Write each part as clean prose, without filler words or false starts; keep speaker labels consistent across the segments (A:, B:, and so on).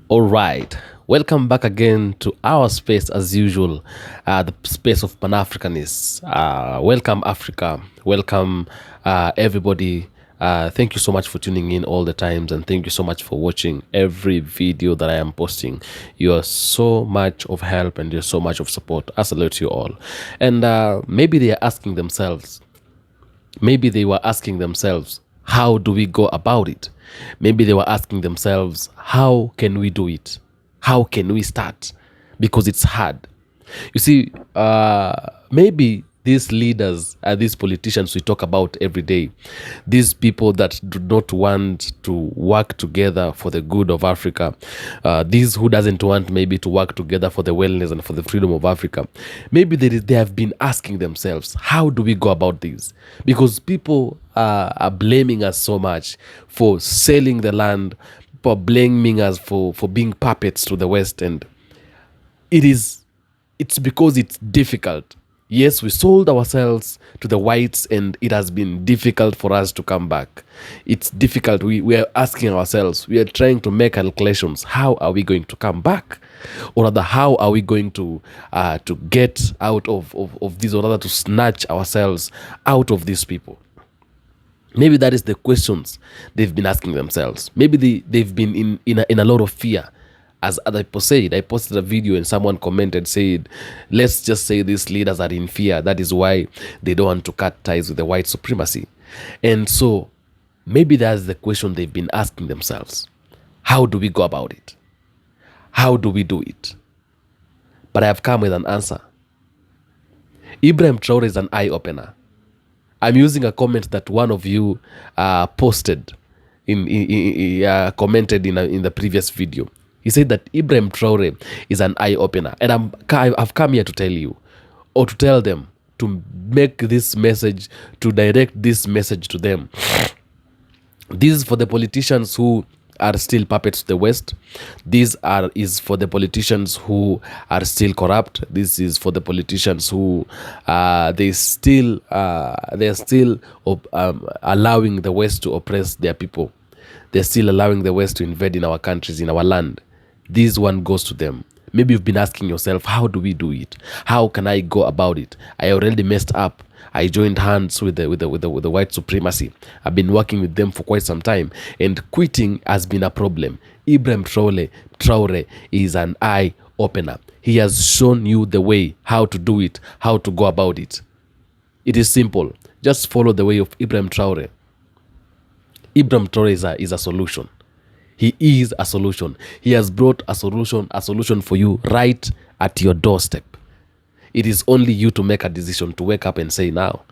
A: All right. Welcome back again to our space as usual, the space of Pan Africanists. Welcome, Africa. Welcome, everybody. Thank you so much for tuning in all the times, and thank you so much for watching every video that I am posting. You are so much of help and you're so much of support. I salute you all. And maybe they are asking themselves, maybe they were asking themselves, how do we go about it? Maybe they were asking themselves, how can we do it? How can we start? Because it's hard. You see, maybe these leaders, these politicians we talk about every day, these people that do not want to work together for the good of Africa, these who doesn't want maybe to work together for the wellness and for the freedom of Africa, maybe they have been asking themselves, how do we go about this? Because people are blaming us so much for selling the land, for blaming us for being puppets to the West, and it's because it's difficult. Yes, we sold ourselves to the whites and it has been difficult for us to come back. It's difficult. We are asking ourselves, we are trying to make calculations. How are we going to come back? Or rather, how are we going to get out of this, or rather to snatch ourselves out of these people? Maybe that is the questions they've been asking themselves. Maybe they've been in a lot of fear. As other people said, I posted a video and someone commented, said, let's just say these leaders are in fear. That is why they don't want to cut ties with the white supremacy. And so maybe that's the question they've been asking themselves. How do we go about it? How do we do it? But I have come with an answer. Ibrahim Traore is an eye-opener. I'm using a comment that one of you posted, commented in the previous video. He said that Ibrahim Traore is an eye-opener. And I've come here to tell you, or to tell them, to make this message, to direct this message to them. This is for the politicians who are still puppets to the West. This is for the politicians who are still corrupt. This is for the politicians who they're still allowing the West to oppress their people. They're still allowing the West to invade in our countries, in our land. This one goes to them. Maybe you've been asking yourself, how do we do it? How can I go about it? I already messed up. I joined hands with the white supremacy. I've been working with them for quite some time, and quitting has been a problem. Ibrahim Traore is an eye opener. He has shown you the way, how to do it, how to go about it. It is simple. Just follow the way of Ibrahim Traore. Ibrahim Traore is a solution. He is a solution. He has brought a solution for you right at your doorstep. It is only you to make a decision, to wake up and say, now,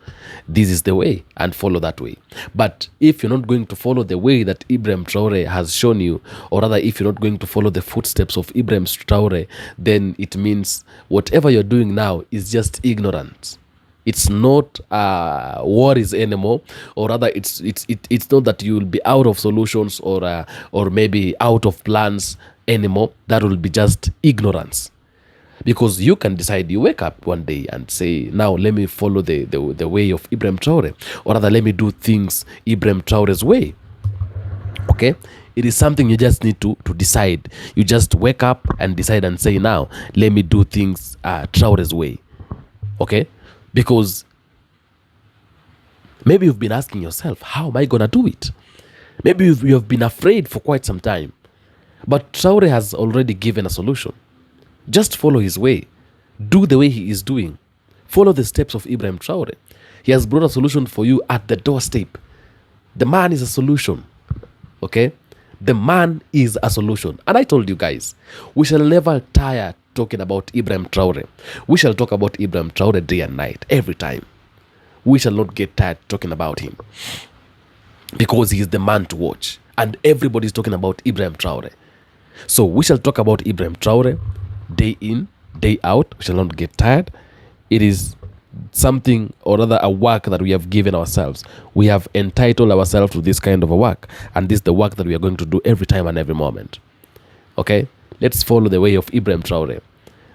A: this is the way, and follow that way. But if you're not going to follow the way that Ibrahim Traore has shown you, or rather if you're not going to follow the footsteps of Ibrahim Traore, then it means whatever you're doing now is just ignorance. It's not worries anymore, or rather it's not that you will be out of solutions or maybe out of plans anymore. That will be just ignorance. Because you can decide, you wake up one day and say, now let me follow the way of Ibrahim Traore, or rather let me do things Ibrahim Traore's way. Okay? It is something you just need to decide. You just wake up and decide and say, now let me do things Traore's way. Okay? Because maybe you've been asking yourself, how am I going to do it? Maybe you have been afraid for quite some time. But Traore has already given a solution. Just follow his way. Do the way he is doing. Follow the steps of Ibrahim Traore. He has brought a solution for you at the doorstep. The man is a solution. Okay? The man is a solution. And I told you guys, we shall never tire talking about Ibrahim Traore. We shall talk about Ibrahim Traore day and night, every time. We shall not get tired talking about him, because he is the man to watch. And everybody is talking about Ibrahim Traore. So we shall talk about Ibrahim Traore day in, day out. We shall not get tired. It is something, or rather a work that we have given ourselves. We have entitled ourselves to this kind of a work, and this is the work that we are going to do every time and every moment. Okay? Let's follow the way of Ibrahim Traore.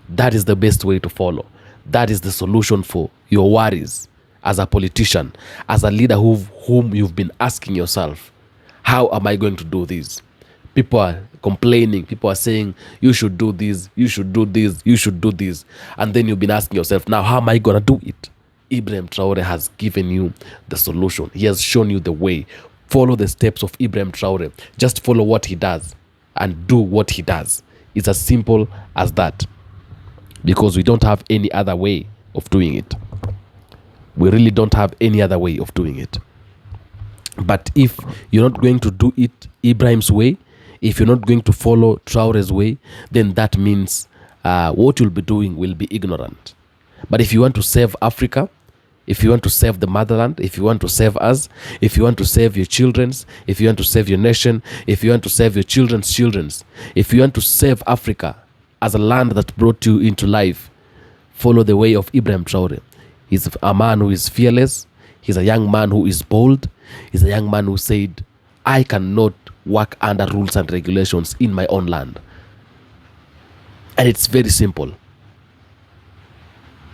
A: That is the best way to follow. That is the solution for your worries as a politician, as a leader whom you've been asking yourself, how am I going to do this? People are complaining. People are saying, you should do this, you should do this, you should do this. And then you've been asking yourself, now, how am I going to do it? Ibrahim Traore has given you the solution. He has shown you the way. Follow the steps of Ibrahim Traore. Just follow what he does and do what he does. It's as simple as that. Because we don't have any other way of doing it. We really don't have any other way of doing it. But if you're not going to do it Ibrahim's way, if you're not going to follow Traore's way, then that means what you'll be doing will be ignorant. But if you want to save Africa, if you want to save the motherland, if you want to save us, if you want to save your children's, if you want to save your nation, if you want to save your children's, if you want to save Africa as a land that brought you into life, follow the way of Ibrahim Traore. He's a man who is fearless. He's a young man who is bold. He's a young man who said, I cannot work under rules and regulations in my own land. And it's very simple.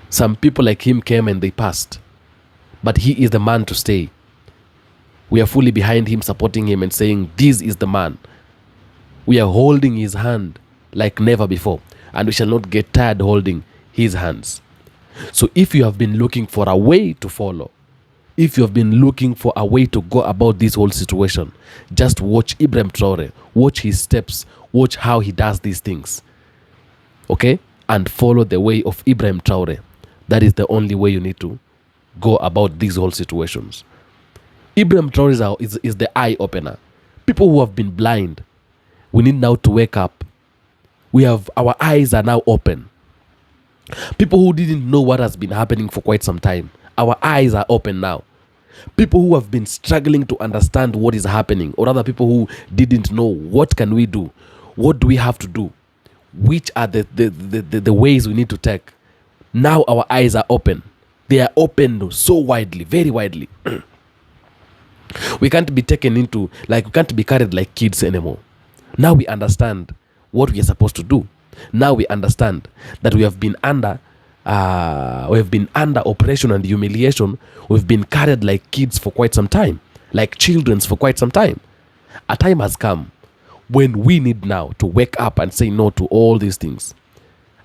A: Some people like him came and they passed. But he is the man to stay. We are fully behind him, supporting him and saying, this is the man. We are holding his hand like never before. And we shall not get tired holding his hands. So if you have been looking for a way to follow, if you have been looking for a way to go about this whole situation, just watch Ibrahim Traore, watch his steps, watch how he does these things. Okay? And follow the way of Ibrahim Traore. That is the only way you need to go about these whole situations. Ibrahim Traore is the eye opener. People who have been blind, we need now to wake up. Our eyes are now open. People who didn't know what has been happening for quite some time, our eyes are open now. People who have been struggling to understand what is happening, or other people who didn't know, what can we do? What do we have to do? Which are the ways we need to take? Now our eyes are open. They are open so widely, very widely. We can't be taken into, we can't be carried like kids anymore. Now we understand what we are supposed to do. Now we understand that we have been under oppression and humiliation. We've been carried like kids for quite some time, like children for quite some time. A time has come when we need now to wake up and say no to all these things.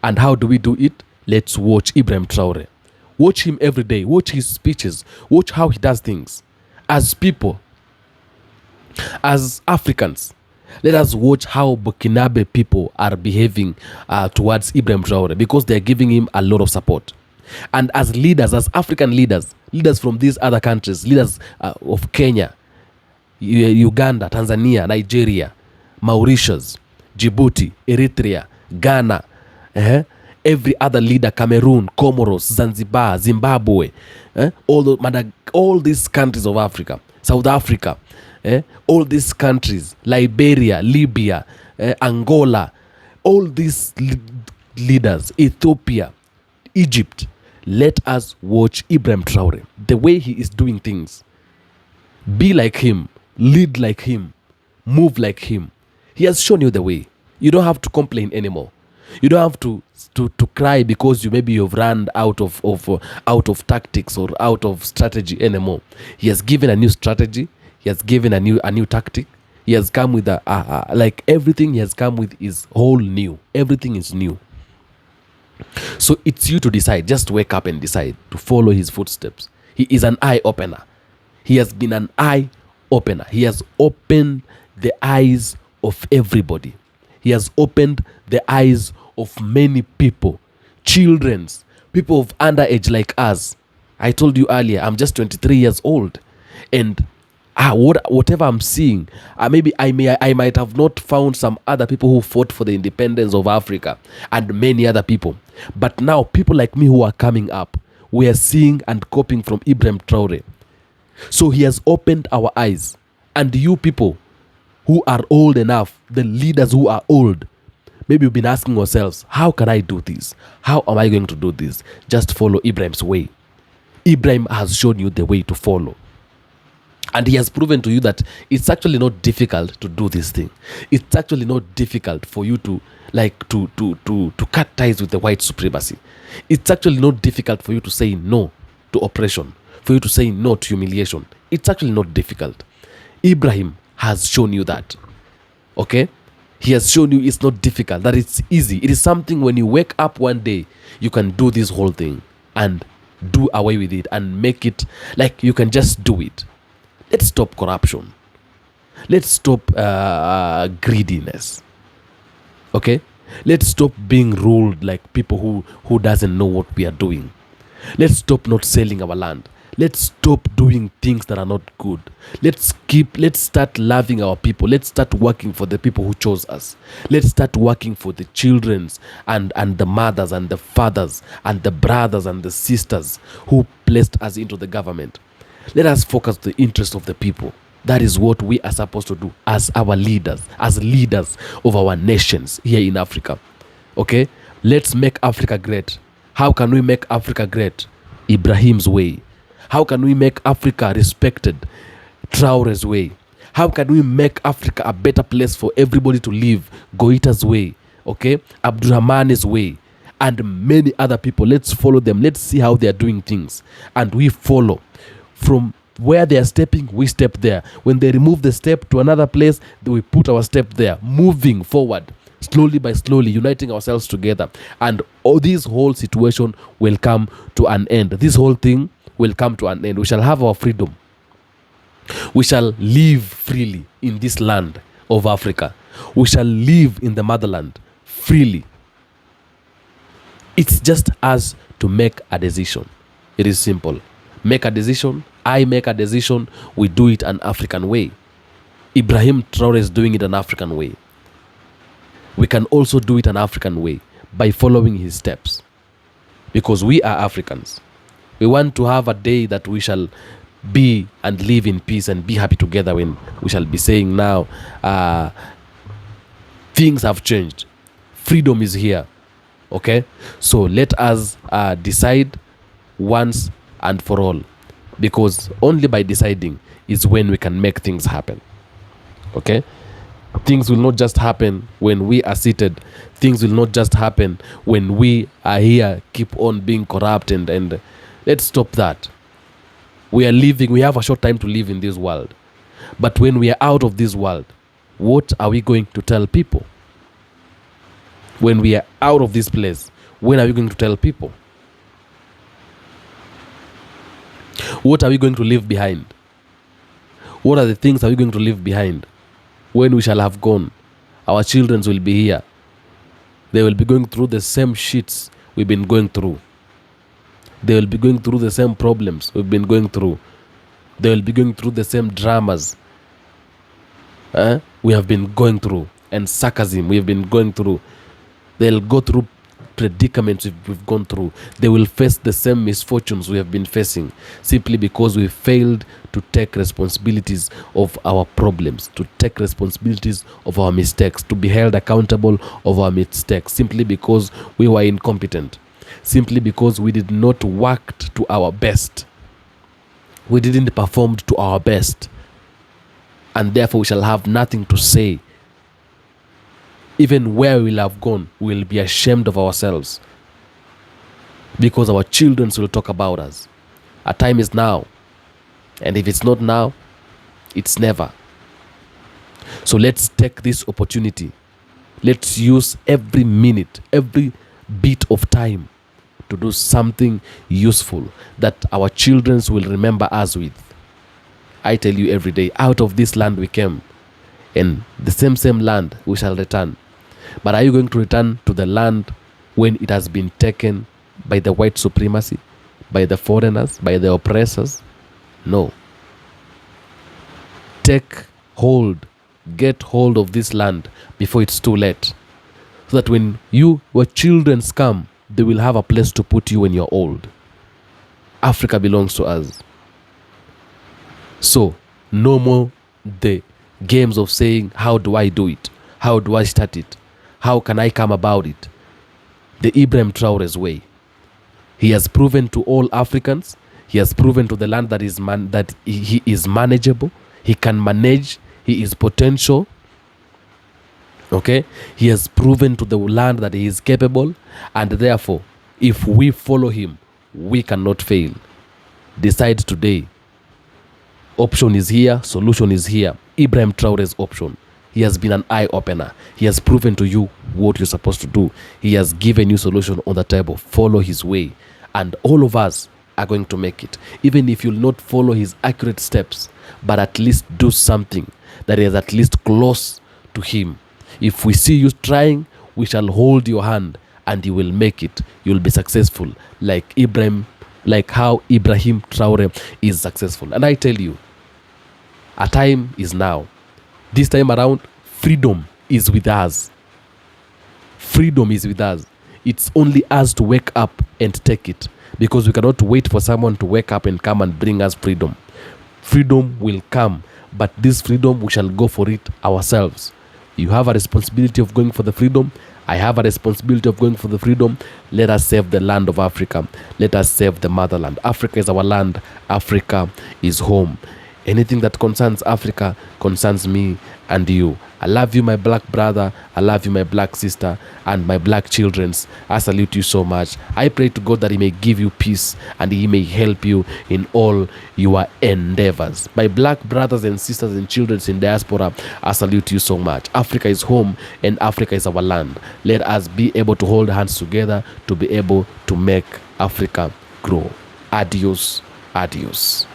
A: And how do we do it? Let's watch Ibrahim Traore. Watch him every day. Watch his speeches. Watch how he does things. As people, as Africans, let us watch how Burkinabe people are behaving towards Ibrahim Traore, because they are giving him a lot of support. And as leaders, as African leaders from these other countries, leaders of Kenya, Uganda, Tanzania, Nigeria, Mauritius, Djibouti, Eritrea, Ghana, every other leader, Cameroon, Comoros, Zanzibar, Zimbabwe, all these countries of Africa, South Africa, all these countries, Liberia, Libya, Angola, all these leaders, Ethiopia, Egypt, let us watch Ibrahim Traore, the way he is doing things. Be like him, lead like him, move like him. He has shown you the way. You don't have to complain anymore. You don't have to cry because you've run out of tactics or out of strategy anymore. He has given a new strategy. He has given a new tactic. He has come with everything he has come with is whole new. Everything is new. So it's you to decide. Just wake up and decide to follow his footsteps. He is an eye opener. He has been an eye opener. He has opened the eyes of everybody. He has opened the eyes of many people, children's, people of underage like us. I told you earlier, I'm just 23 years old, and whatever I'm seeing, maybe I might have not found some other people who fought for the independence of Africa and many other people. But now people like me who are coming up, we are seeing and copying from Ibrahim Traore. So he has opened our eyes. And you people who are old enough, the leaders who are old, maybe you've been asking yourselves, how can I do this? How am I going to do this? Just follow Ibrahim's way. Ibrahim has shown you the way to follow. And he has proven to you that it's actually not difficult to do this thing. It's actually not difficult for you to cut ties with the white supremacy. It's actually not difficult for you to say no to oppression, for you to say no to humiliation. It's actually not difficult. Ibrahim has shown you that. Okay? He has shown you it's not difficult, that it's easy. It is something when you wake up one day, you can do this whole thing and do away with it and make it like you can just do it. Let's stop corruption. Let's stop greediness. Okay? Let's stop being ruled like people who doesn't know what we are doing. Let's stop not selling our land. Let's stop doing things that are not good. Let's start loving our people. Let's start working for the people who chose us. Let's start working for the children's and the mothers and the fathers and the brothers and the sisters who placed us into the government. Let us focus on the interest of the people. That is what we are supposed to do as our leaders, as leaders of our nations here in Africa. Okay? Let's make Africa great. How can we make Africa great? Ibrahim's way. How can we make Africa respected? Traore's way. How can we make Africa a better place for everybody to live? Goita's way. Okay? Abdurrahman's way. And many other people. Let's follow them. Let's see how they are doing things. And we follow. From where they are stepping, we step there. When they remove the step to another place, we put our step there. Moving forward. Slowly by slowly, uniting ourselves together. And all this whole situation will come to an end. This whole thing will come to an end. We shall have our freedom. We shall live freely in this land of Africa. We shall live in the motherland freely. It's just us to make a decision. It is simple. Make a decision. I make a decision. We do it an African way. Ibrahim Traore is doing it an African way. We can also do it an African way by following his steps. Because we are Africans. We want to have a day that we shall be and live in peace and be happy together, when we shall be saying now, things have changed. Freedom is here. Okay? So let us decide once and for all. Because only by deciding is when we can make things happen. Okay? Things will not just happen when we are seated. Things will not just happen when we are here, keep on being corrupt and let's stop that. We are living, we have a short time to live in this world. But when we are out of this world, what are we going to tell people? When we are out of this place, when are we going to tell people? What are we going to leave behind? What are the things are we going to leave behind? When we shall have gone, our children will be here. They will be going through the same shits we've been going through. They will be going through the same problems we've been going through. They will be going through the same dramas we have been going through, and sarcasm we have been going through. They'll go through predicaments we've gone through. They will face the same misfortunes we have been facing, simply because we failed to take responsibilities of our problems, to take responsibilities of our mistakes, to be held accountable of our mistakes, simply because we were incompetent, simply because we did not work to our best. We didn't perform to our best, and therefore we shall have nothing to say. Even where we'll have gone, we'll be ashamed of ourselves, because our children will talk about us. Our time is now, and if it's not now, it's never. So let's take this opportunity. Let's use every minute, every bit of time to do something useful that our children will remember us with. I tell you every day, out of this land we came, and the same land we shall return. But are you going to return to the land when it has been taken by the white supremacy, by the foreigners, by the oppressors? No. Take hold, get hold of this land before it's too late, so that when your children come, they will have a place to put you when you're old. Africa belongs to us. So, no more the games of saying, how do I do it? How do I start it? How can I come about it? The Ibrahim Traore's way. He has proven to all Africans, he has proven to the land that he is manageable, he can manage, he is potential. Okay? He has proven to the land that he is capable, and therefore, if we follow him, we cannot fail. Decide today. Option is here, solution is here. Ibrahim Traore's option. He has been an eye-opener. He has proven to you what you're supposed to do. He has given you solution on the table. Follow his way. And all of us are going to make it. Even if you'll not follow his accurate steps, but at least do something that is at least close to him. If we see you trying, we shall hold your hand and you will make it. You'll be successful like how Ibrahim Traore is successful. And I tell you, a time is now. This time around, freedom is with us. Freedom is with us. It's only us to wake up and take it, because we cannot wait for someone to wake up and come and bring us freedom. Freedom will come, but this freedom, we shall go for it ourselves. You have a responsibility of going for the freedom. I have a responsibility of going for the freedom. Let us save the land of Africa. Let us save the motherland. Africa is our land. Africa is home. Anything that concerns Africa concerns me and you. I love you, my black brother. I love you, my black sister, and my black childrens. I salute you so much. I pray to God that he may give you peace and he may help you in all your endeavors. My black brothers and sisters and children in diaspora, I salute you so much. Africa is home and Africa is our land. Let us be able to hold hands together to be able to make Africa grow. Adios. Adios.